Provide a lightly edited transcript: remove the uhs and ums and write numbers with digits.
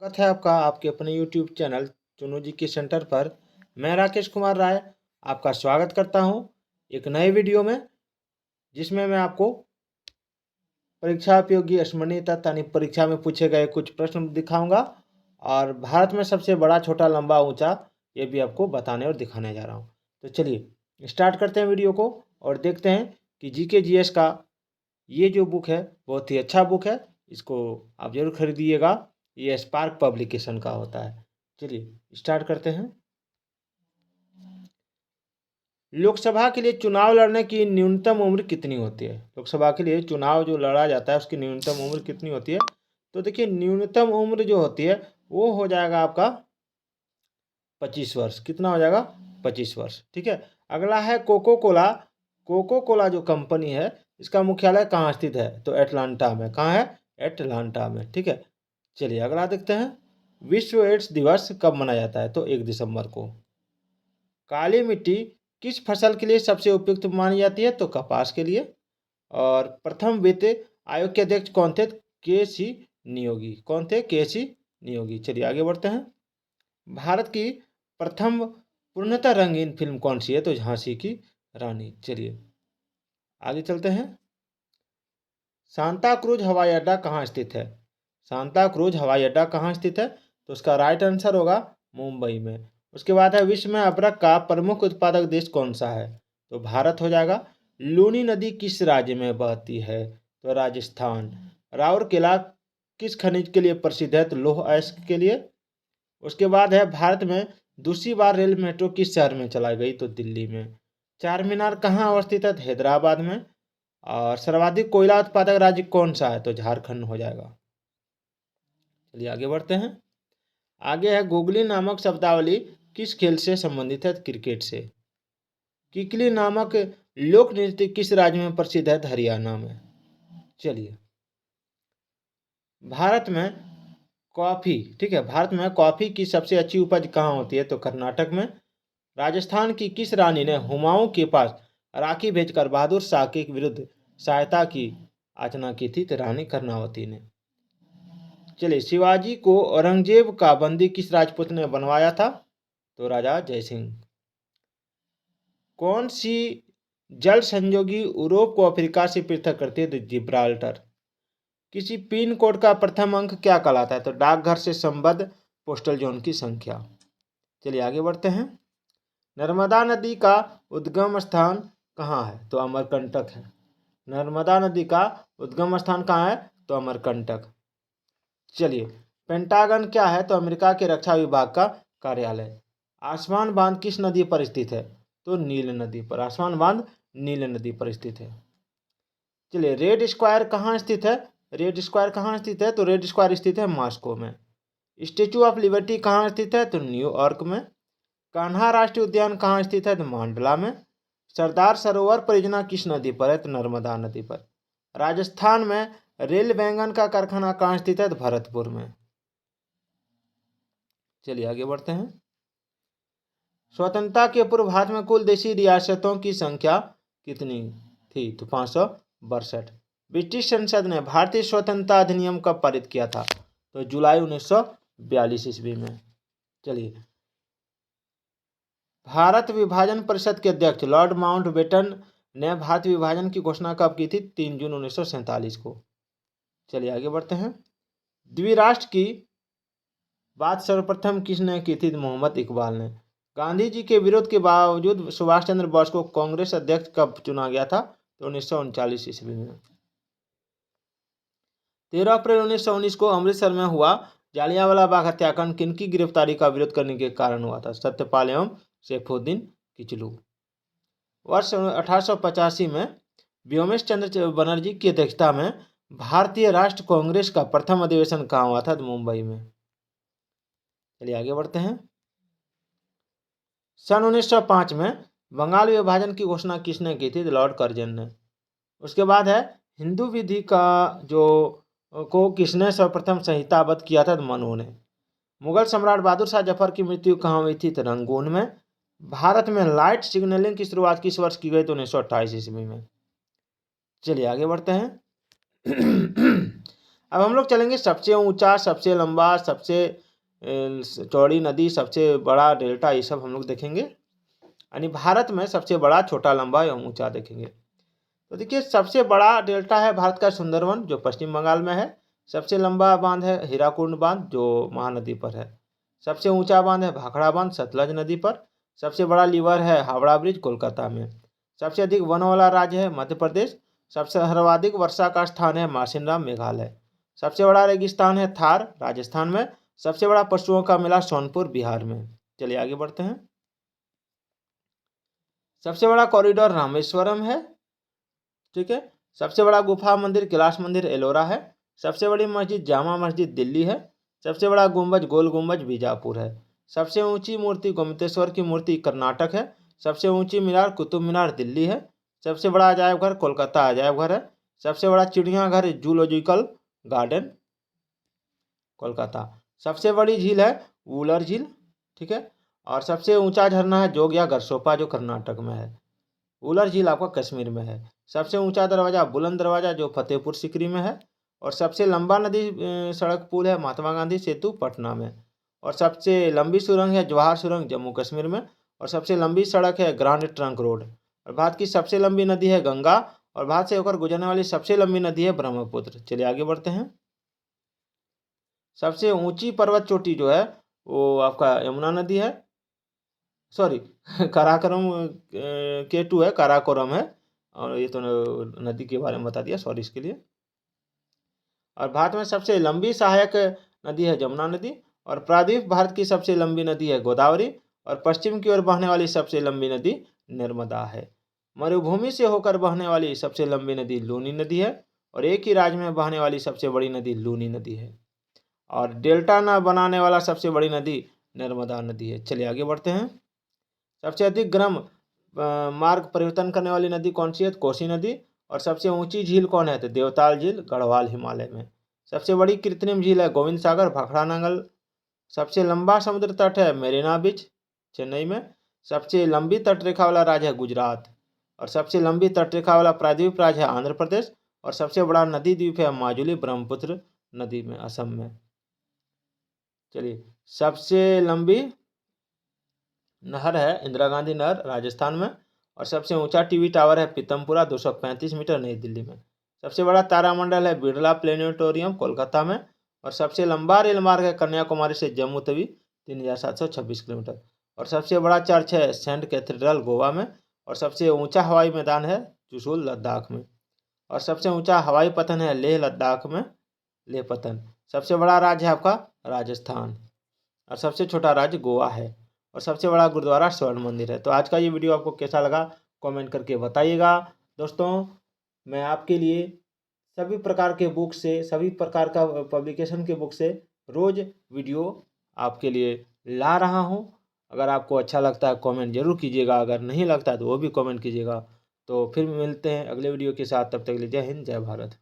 स्वागत है आपका आपके अपने YouTube चैनल चुनू जी के सेंटर पर। मैं राकेश कुमार राय आपका स्वागत करता हूं एक नए वीडियो में, जिसमें मैं आपको परीक्षा उपयोगी स्मरणीय तथ्य यानी परीक्षा में पूछे गए कुछ प्रश्न दिखाऊंगा और भारत में सबसे बड़ा, छोटा, लंबा, ऊंचा ये भी आपको बताने और दिखाने जा रहा हूं। तो चलिए स्टार्ट करते हैं वीडियो को और देखते हैं कि जीके जीएस का ये जो बुक है बहुत ही अच्छा बुक है। इसको आप जरूर खरीदिएगा। ये स्पार्क पब्लिकेशन का होता है। चलिए स्टार्ट करते हैं। लोकसभा के लिए चुनाव लड़ने की न्यूनतम उम्र कितनी होती है? लोकसभा के लिए चुनाव जो लड़ा जाता है उसकी न्यूनतम उम्र कितनी होती है? तो देखिए, न्यूनतम उम्र जो होती है वो हो जाएगा आपका 25 वर्ष। कितना हो जाएगा? 25 वर्ष। ठीक है। अगला है कोको कोला। कोको कोला जो कंपनी है इसका मुख्यालय कहाँ स्थित है? तो एटलांटा में। कहाँ है? एटलांटा में। ठीक है। चलिए अगला देखते हैं। विश्व एड्स दिवस कब मनाया जाता है? तो 1 दिसंबर को। काली मिट्टी किस फसल के लिए सबसे उपयुक्त मानी जाती है? तो कपास के लिए। और प्रथम वित्त आयोग के अध्यक्ष कौन थे? के सी नियोगी। कौन थे? के सी नियोगी। चलिए आगे बढ़ते हैं। भारत की प्रथम पूर्णतः रंगीन फिल्म कौन सी है? तो झांसी की रानी। चलिए आगे चलते हैं। सांता क्रूज हवाई अड्डा कहाँ स्थित है? सांता क्रूज हवाई अड्डा कहाँ स्थित है? तो उसका राइट आंसर होगा मुंबई में। उसके बाद है विश्व में अदरक का प्रमुख उत्पादक देश कौन सा है? तो भारत हो जाएगा। लूनी नदी किस राज्य में बहती है? तो राजस्थान। राउरकेला किस खनिज के लिए प्रसिद्ध है? तो लौह अयस्क के लिए। उसके बाद है भारत में दूसरी बार रेल मेट्रो किस शहर में चलाई गई? तो दिल्ली में। चार मीनार कहाँ अवस्थित है? तो हैदराबाद में। और सर्वाधिक कोयला उत्पादक राज्य कौन सा है? तो झारखंड हो जाएगा। चलिए आगे बढ़ते हैं। आगे है गुगली नामक शब्दावली किस खेल से संबंधित है? क्रिकेट से। किकली नामक लोक नृत्य किस राज्य में प्रसिद्ध है? हरियाणा में। चलिए भारत में कॉफी, ठीक है, भारत में कॉफी की सबसे अच्छी उपज कहाँ होती है? तो कर्नाटक में। राजस्थान की किस रानी ने हुमायूं के पास राखी भेजकर बहादुर शाह के विरुद्ध सहायता की याचना की थी? तो रानी कर्णावती ने। चलिए शिवाजी को औरंगजेब का बंदी किस राजपूत ने बनवाया था? तो राजा जयसिंह। कौन सी जल संयोगी यूरोप को अफ्रीका से पृथक करती है? तो जिब्राल्टर। किसी पिन कोड का प्रथम अंक क्या कहलाता है? तो डाकघर से संबद्ध पोस्टल जोन की संख्या। चलिए आगे बढ़ते हैं। नर्मदा नदी का उद्गम स्थान कहाँ है? तो अमरकंटक है। नर्मदा नदी का उद्गम स्थान कहाँ है? तो अमरकंटक। चलिए पेंटागन क्या है? तो अमेरिका के रक्षा विभाग का कार्यालय। आसमान बांध किस नदी पर स्थित है? तो नील नदी पर। आसमान बांध नील नदी पर स्थित है। चलिए रेड स्क्वायर कहाँ स्थित है? रेड स्क्वायर कहाँ स्थित है? तो रेड स्क्वायर स्थित है मॉस्को में। स्टेचू ऑफ लिबर्टी कहाँ स्थित है? तो न्यूयॉर्क में। कान्हा राष्ट्रीय उद्यान कहाँ स्थित है? तो मांडला में। सरदार सरोवर परियोजना किस नदी पर है? तो नर्मदा नदी पर। राजस्थान में रेल वैगन का कारखाना कहाँ स्थित है? तो भरतपुर में। चलिए आगे बढ़ते हैं। स्वतंत्रता के पूर्व भारत में कुल देशी रियासतों की संख्या कितनी थी? तो 562। ब्रिटिश संसद ने भारतीय स्वतंत्रता अधिनियम कब पारित किया था? तो जुलाई 1942 ईस्वी में। चलिए भारत विभाजन परिषद के अध्यक्ष लॉर्ड माउंटबेटन ने भारत विभाजन की घोषणा कब की थी? 3 जून 1947 को। चलिए आगे बढ़ते हैं। द्विराष्ट्र की बात सर्वप्रथम किसने की थी? मोहम्मद इकबाल ने। गांधी जी के विरोध के बावजूद सुभाष चंद्र बोस को कांग्रेस अध्यक्ष कब चुना गया था? तो 1939 ईस्वी में। 13 अप्रैल 1919 को अमृतसर में हुआ जालियांवाला बाग हत्याकांड किनकी गिरफ्तारी का विरोध करने के कारण हुआ था? सत्यपाल एवं सैफुद्दीन किचलू। वर्ष 1885 में व्योमेश चंद्र बनर्जी की अध्यक्षता में भारतीय राष्ट्र कांग्रेस का प्रथम अधिवेशन कहाँ हुआ था? तो मुंबई में। चलिए आगे बढ़ते हैं। सन 1905 में बंगाल विभाजन की घोषणा किसने की थी? लॉर्ड कर्जन ने। उसके बाद है हिंदू विधि का जो को किसने सर्वप्रथम संहिताबद्ध किया था? तो मनु ने। मुगल सम्राट बहादुर शाह जफर की मृत्यु कहाँ हुई थी? तो रंगून में। भारत में लाइट सिग्नलिंग की शुरुआत किस वर्ष की गई? तो 1928 ईस्वी में। चलिए आगे बढ़ते हैं। अब हम लोग चलेंगे सबसे ऊंचा, सबसे लंबा, सबसे चौड़ी नदी, सबसे बड़ा डेल्टा, ये सब हम लोग देखेंगे। यानी भारत में सबसे बड़ा, छोटा, लंबा एवं ऊंचा देखेंगे। तो देखिए, सबसे बड़ा डेल्टा है भारत का सुंदरवन, जो पश्चिम बंगाल में है। सबसे लंबा बांध है हीराकुंड बांध, जो महानदी पर है। सबसे ऊंचा बांध है भाखड़ा बांध, सतलज नदी पर। सबसे बड़ा लीवर है हावड़ा ब्रिज, कोलकाता में। सबसे अधिक वन वाला राज्य है मध्य प्रदेश। सबसे सर्वाधिक वर्षा का स्थान है मार्सिनराम, मेघालय। सबसे बड़ा रेगिस्तान है थार, राजस्थान में। सबसे बड़ा पशुओं का मेला सोनपुर, बिहार में। चलिए आगे बढ़ते हैं। सबसे बड़ा कॉरिडोर रामेश्वरम है, ठीक है। सबसे बड़ा गुफा मंदिर कैलाश मंदिर, एलोरा है। सबसे बड़ी मस्जिद जामा मस्जिद, दिल्ली है। सबसे बड़ा गुंबज गोल गुंबज, बीजापुर है। सबसे ऊंची मूर्ति गोमतेश्वर की मूर्ति, कर्नाटक है। सबसे ऊंची मीनार कुतुब मीनार, दिल्ली है। सबसे बड़ा अजायब घर कोलकाता अजायब घर है। सबसे बड़ा चिड़ियाघर जूलॉजिकल गार्डन, कोलकाता। सबसे बड़ी झील है वूलर झील, ठीक है। और सबसे ऊंचा झरना है जोग या गरसोपा, जो कर्नाटक में है। वूलर झील आपका कश्मीर में है। सबसे ऊंचा दरवाजा बुलंद दरवाजा, जो फतेहपुर सिकरी में है। और सबसे लंबा नदी सड़क पुल है महात्मा गांधी सेतु, पटना में। और सबसे लंबी सुरंग है जवाहर सुरंग, जम्मू कश्मीर में। और सबसे लंबी सड़क है ग्रांड ट्रंक रोड। और भारत की सबसे लंबी नदी है गंगा। और भारत से होकर गुजरने वाली सबसे लंबी नदी है ब्रह्मपुत्र। चलिए आगे बढ़ते हैं। सबसे ऊंची पर्वत चोटी जो है वो आपका यमुना नदी है, सॉरी काराकोरम, K2 है, काराकोरम है। और ये तो नदी के बारे में बता दिया, सॉरी इसके लिए। और भारत में सबसे लंबी सहायक नदी है जमुना नदी। और प्रायद्वीप भारत की सबसे लंबी नदी है गोदावरी। और पश्चिम की ओर बहने वाली सबसे लंबी नदी नर्मदा है। मरुभूमि से होकर बहने वाली सबसे लंबी नदी लूनी नदी है। और एक ही राज्य में बहने वाली सबसे बड़ी नदी लूनी नदी है। और डेल्टा न बनाने वाला सबसे बड़ी नदी नर्मदा नदी है। चलिए आगे बढ़ते हैं। सबसे अधिक गर्म मार्ग परिवर्तन करने वाली नदी कौन सी है? कोसी नदी। और सबसे ऊंची झील कौन है? तो देवताल झील, गढ़वाल, हिमालय में। सबसे बड़ी कृत्रिम झील है गोविंद सागर, भाखड़ा नांगल। सबसे लंबा समुद्र तट है मेरीना बीच, चेन्नई में। सबसे लंबी तटरेखा वाला राज्य है गुजरात। और सबसे लंबी तटरेखा वाला प्रायद्वीप राज्य है आंध्र प्रदेश। और सबसे बड़ा नदी द्वीप है माजुली, ब्रह्मपुत्र नदी में, असम में। चलिए, सबसे लंबी नहर है इंदिरा गांधी नहर, राजस्थान में। और सबसे ऊंचा टीवी टावर है पीतमपुरा, 235 मीटर, नई दिल्ली में। सबसे बड़ा तारामंडल है बिरला प्लेनेटोरियम, कोलकाता में। और सबसे लंबा रेल मार्ग है कन्याकुमारी से जम्मू तवी, 3726 किलोमीटर। और सबसे बड़ा चर्च है सेंट कैथेड्रल, गोवा में। और सबसे ऊंचा हवाई मैदान है चुशूल, लद्दाख में। और सबसे ऊंचा हवाई पतन है लेह लद्दाख में, लेह पतन। सबसे बड़ा राज्य है आपका राजस्थान। और सबसे छोटा राज्य गोवा है। और सबसे बड़ा गुरुद्वारा स्वर्ण मंदिर है। तो आज का ये वीडियो आपको कैसा लगा कमेंट करके बताइएगा। दोस्तों, मैं आपके लिए सभी प्रकार के बुक से, सभी प्रकार का पब्लिकेशन के बुक से रोज़ वीडियो आपके लिए ला रहा हूँ। अगर आपको अच्छा लगता है कमेंट जरूर कीजिएगा, अगर नहीं लगता है तो वो भी कमेंट कीजिएगा। तो फिर मिलते हैं अगले वीडियो के साथ, तब तक के लिए जय हिंद, जय भारत।